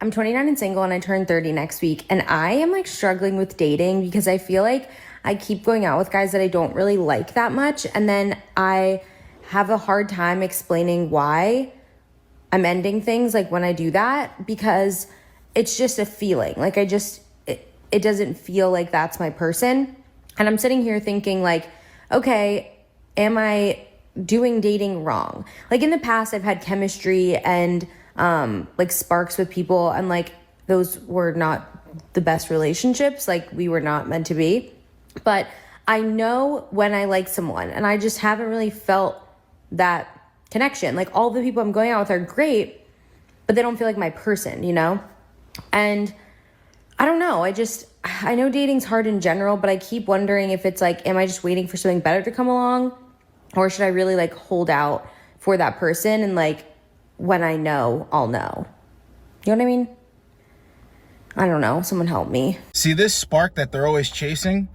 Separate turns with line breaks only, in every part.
I'm 29 and single and I turn 30 next week. And I am like struggling with dating because I feel like I keep going out with guys that I don't really like that much. And then I have a hard time explaining why I'm ending things like when I do that, because it's just a feeling. Like it doesn't feel like that's my person. And I'm sitting here thinking like, okay, am I doing dating wrong? Like in the past, I've had chemistry and like sparks with people, and like those were not the best relationships. Like we were not meant to be. But I know when I like someone, and I just haven't really felt that connection. Like all the people I'm going out with are great, but they don't feel like my person, you know? And I don't know. I know dating's hard in general, but I keep wondering if it's like, am I just waiting for something better to come along? Or should I really like hold out for that person and like when I know, I'll know. You know what I mean? I don't know. Someone help me.
See, this spark that they're always chasing,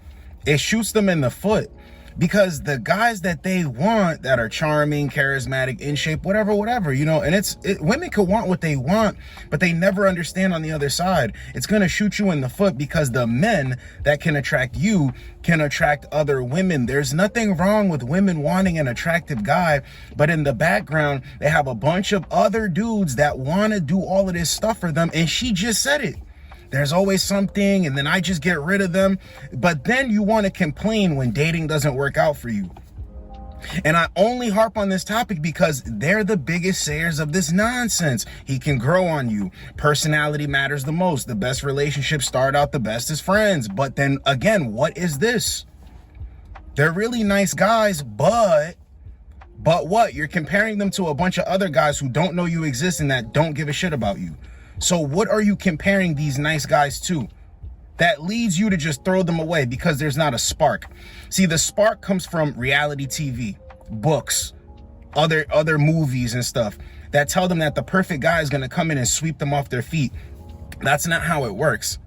it shoots them in the foot, because the guys that they want that are charming, charismatic, in shape, whatever, you know, and women could want what they want, but they never understand on the other side. It's going to shoot you in the foot because the men that can attract you can attract other women. There's nothing wrong with women wanting an attractive guy, but in the background, they have a bunch of other dudes that want to do all of this stuff for them. And she just said it. There's always something, and then I just get rid of them. But then you want to complain when dating doesn't work out for you. And I only harp on this topic because they're the biggest sayers of this nonsense. He can grow on you. Personality matters the most. The best relationships start out the best as friends. But then again, what is this? They're really nice guys, but what? You're comparing them to a bunch of other guys who don't know you exist and that don't give a shit about you. So what are you comparing these nice guys to that leads you to just throw them away because there's not a spark? See, the spark comes from reality TV, books, other movies and stuff that tell them that the perfect guy is going to come in and sweep them off their feet. That's not how it works.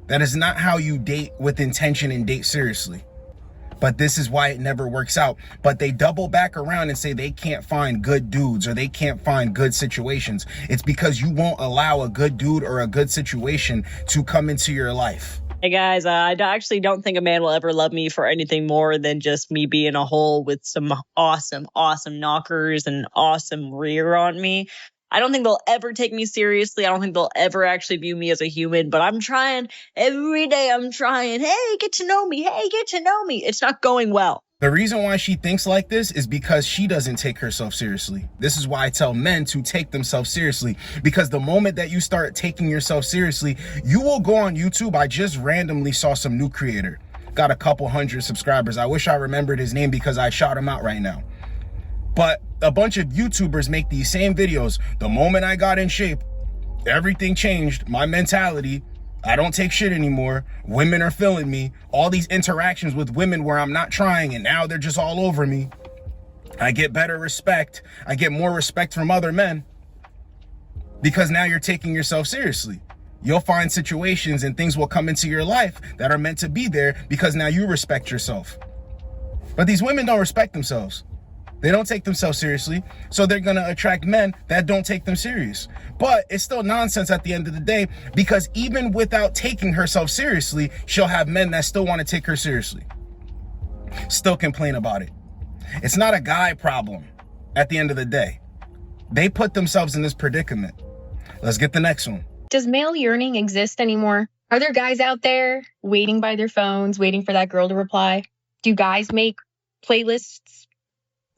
That is not how you date with intention and date seriously. But this is why it never works out. But they double back around and say they can't find good dudes or they can't find good situations. It's because you won't allow a good dude or a good situation to come into your life.
Hey guys, I actually don't think a man will ever love me for anything more than just me being a hole with some awesome knockers and awesome rear on me. I don't think they'll ever take me seriously. I don't think they'll ever actually view me as a human, but I'm trying every day. I'm trying. Hey, get to know me. Hey, get to know me. It's not going well.
The reason why she thinks like this is because she doesn't take herself seriously. This is why I tell men to take themselves seriously, because the moment that you start taking yourself seriously, you will go on YouTube. I just randomly saw some new creator, got a couple hundred subscribers. I wish I remembered his name because I shout him out right now. But a bunch of YouTubers make these same videos. The moment I got in shape, everything changed. My mentality, I don't take shit anymore. Women are feeling me. All these interactions with women where I'm not trying and now they're just all over me. I get better respect. I get more respect from other men because now you're taking yourself seriously. You'll find situations and things will come into your life that are meant to be there because now you respect yourself. But these women don't respect themselves. They don't take themselves seriously, so they're going to attract men that don't take them serious. But it's still nonsense at the end of the day, because even without taking herself seriously, she'll have men that still want to take her seriously, still complain about it. It's not a guy problem at the end of the day. They put themselves in this predicament. Let's get the next one.
Does male yearning exist anymore? Are there guys out there waiting by their phones, waiting for that girl to reply? Do guys make playlists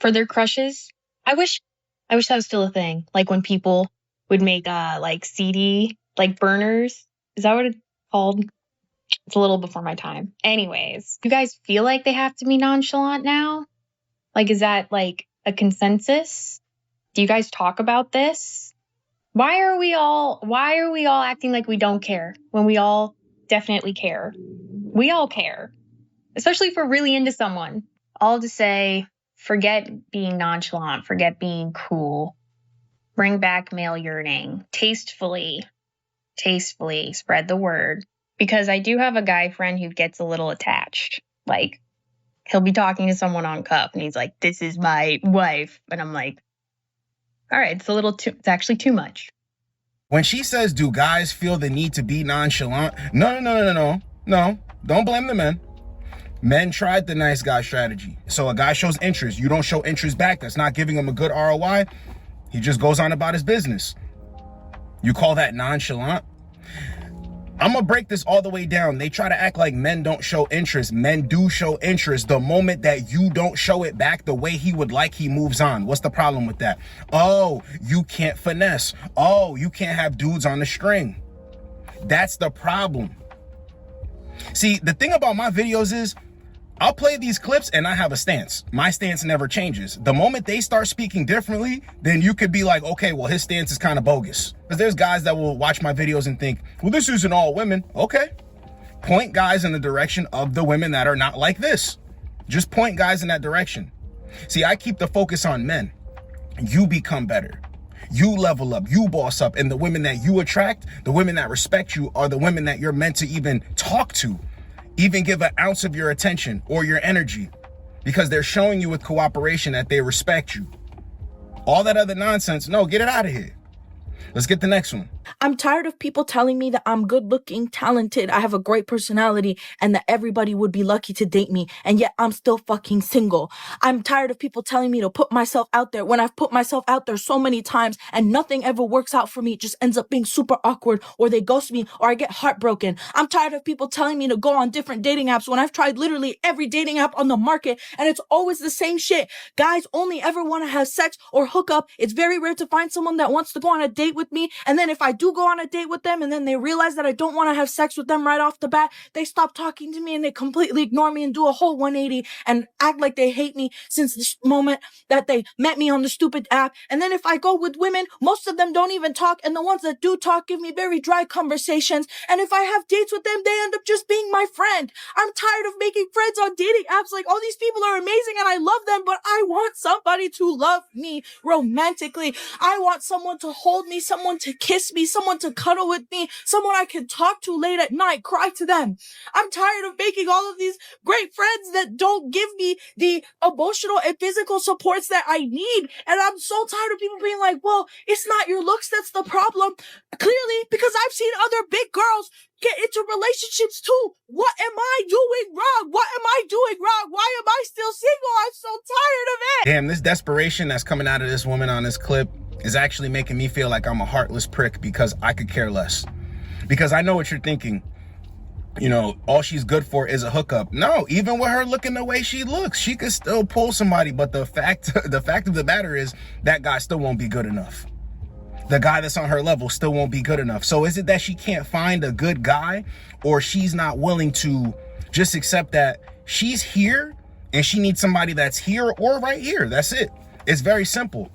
for their crushes? I wish that was still a thing. Like when people would make like CD, like burners. Is that what it's called? It's a little before my time. Anyways, do you guys feel like they have to be nonchalant now? Like, is that like a consensus? Do you guys talk about this? Why are we all acting like we don't care when we all definitely care? We all care, especially if we're really into someone. All to say, forget being nonchalant, forget being cool. Bring back male yearning. Tastefully spread the word. Because I do have a guy friend who gets a little attached. Like, he'll be talking to someone on Cup and he's like, this is my wife. And I'm like, all right, it's actually too much.
When she says, do guys feel the need to be nonchalant? No, don't blame the men. Men tried the nice guy strategy. So a guy shows interest, you don't show interest back, that's not giving him a good ROI, he just goes on about his business. You call that nonchalant? I'm gonna break this all the way down. They try to act like men don't show interest. Men do show interest. The moment that you don't show it back the way he would like, he moves on. What's the problem with that? Oh, you can't finesse. Oh, you can't have dudes on the string. That's the problem. See, the thing about my videos is I'll play these clips and I have a stance. My stance never changes. The moment they start speaking differently, then you could be like, okay, well, his stance is kind of bogus. Because there's guys that will watch my videos and think, well, this isn't all women. Okay. Point guys in the direction of the women that are not like this. Just point guys in that direction. See, I keep the focus on men. You become better. You level up, you boss up, and the women that you attract, the women that respect you, are the women that you're meant to even talk to. Even give an ounce of your attention or your energy, because they're showing you with cooperation that they respect you. All that other nonsense, no, get it out of here. Let's get the next one.
I'm tired of people telling me that I'm good looking, talented, I have a great personality, and that everybody would be lucky to date me, and yet I'm still fucking single. I'm tired of people telling me to put myself out there when I've put myself out there so many times and nothing ever works out for me. It just ends up being super awkward, or they ghost me, or I get heartbroken. I'm tired of people telling me to go on different dating apps when I've tried literally every dating app on the market, and it's always the same shit. Guys only ever want to have sex or hook up. It's very rare to find someone that wants to go on a date with me, and then if I do go on a date with them and then they realize that I don't want to have sex with them right off the bat, they stop talking to me and they completely ignore me and do a whole 180 and act like they hate me since the moment that they met me on the stupid app. And then if I go with women, most of them don't even talk, and the ones that do talk give me very dry conversations. And if I have dates with them, they end up just being my friend. I'm tired of making friends on dating apps. Like, all these people are amazing and I love them, but I want somebody to love me romantically. I want someone to hold me, someone to kiss me, someone to cuddle with me, someone I can talk to late at night, cry to them. I'm tired of making all of these great friends that don't give me the emotional and physical supports that I need. And I'm so tired of people being like, well, it's not your looks that's the problem. Clearly, because I've seen other big girls get into relationships too. What am I doing wrong? What am I doing wrong? Why am I still single? I'm so tired of it.
Damn, this desperation that's coming out of this woman on this clip is actually making me feel like I'm a heartless prick, because I could care less. Because I know what you're thinking. You know, all she's good for is a hookup. No, even with her looking the way she looks, she could still pull somebody. But the fact of the matter is that guy still won't be good enough. The guy that's on her level still won't be good enough. So is it that she can't find a good guy, or she's not willing to just accept that she's here and she needs somebody that's here or right here? That's it. It's very simple.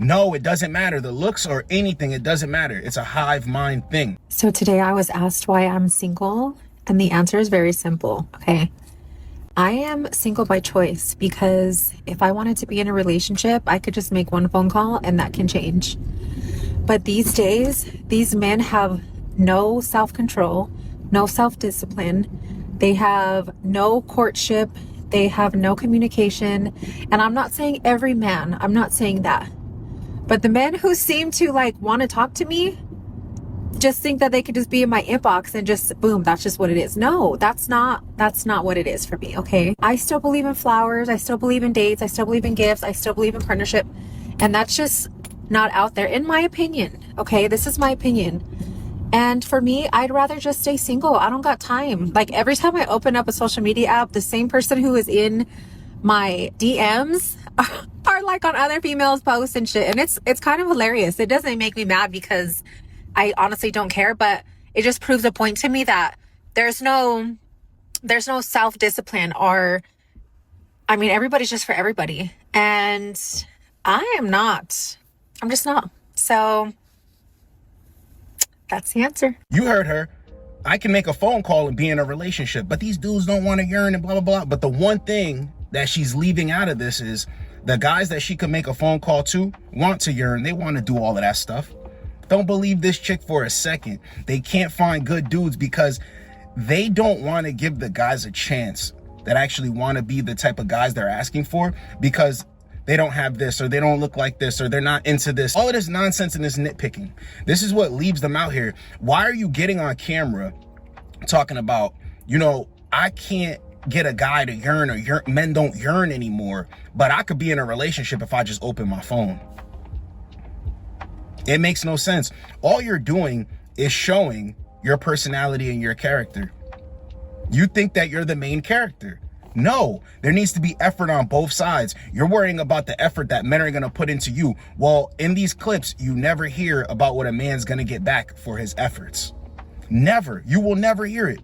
No, it doesn't matter. The looks or anything, it doesn't matter. It's a hive mind thing.
So today I was asked why I'm single, and the answer is very simple. Okay. I am single by choice, because if I wanted to be in a relationship, I could just make one phone call and that can change. But these days, these men have no self-control, no self-discipline. They have no courtship. They have no communication. And I'm not saying every man, I'm not saying that. But the men who seem to like want to talk to me just think that they could just be in my inbox and just boom, that's just what it is. No, that's not what it is for me. Okay. I still believe in flowers. I still believe in dates. I still believe in gifts. I still believe in partnership. And that's just not out there, in my opinion. Okay. This is my opinion. And for me, I'd rather just stay single. I don't got time. Like, every time I open up a social media app, the same person who is in my DMs are like on other females' posts and shit. And it's kind of hilarious. It doesn't make me mad because I honestly don't care, but it just proves a point to me that there's no self-discipline, or, I mean, everybody's just for everybody. And I'm just not. So that's the answer.
You heard her. I can make a phone call and be in a relationship, but these dudes don't want to yearn and blah, blah, blah. But the one thing that she's leaving out of this is the guys that she could make a phone call to want to yearn. They want to do all of that stuff. Don't believe this chick for a second. They can't find good dudes because they don't want to give the guys a chance that actually want to be the type of guys they're asking for, because they don't have this, or they don't look like this, or they're not into this. All of this nonsense and this nitpicking. This is what leaves them out here. Why are you getting on camera talking about, you know, I can't get a guy to yearn, or men don't yearn anymore, but I could be in a relationship if I just open my phone? It makes no sense. All you're doing is showing your personality and your character. You think that you're the main character. No, there needs to be effort on both sides. You're worrying about the effort that men are going to put into you. Well, in these clips, you never hear about what a man's going to get back for his efforts. Never. You will never hear it.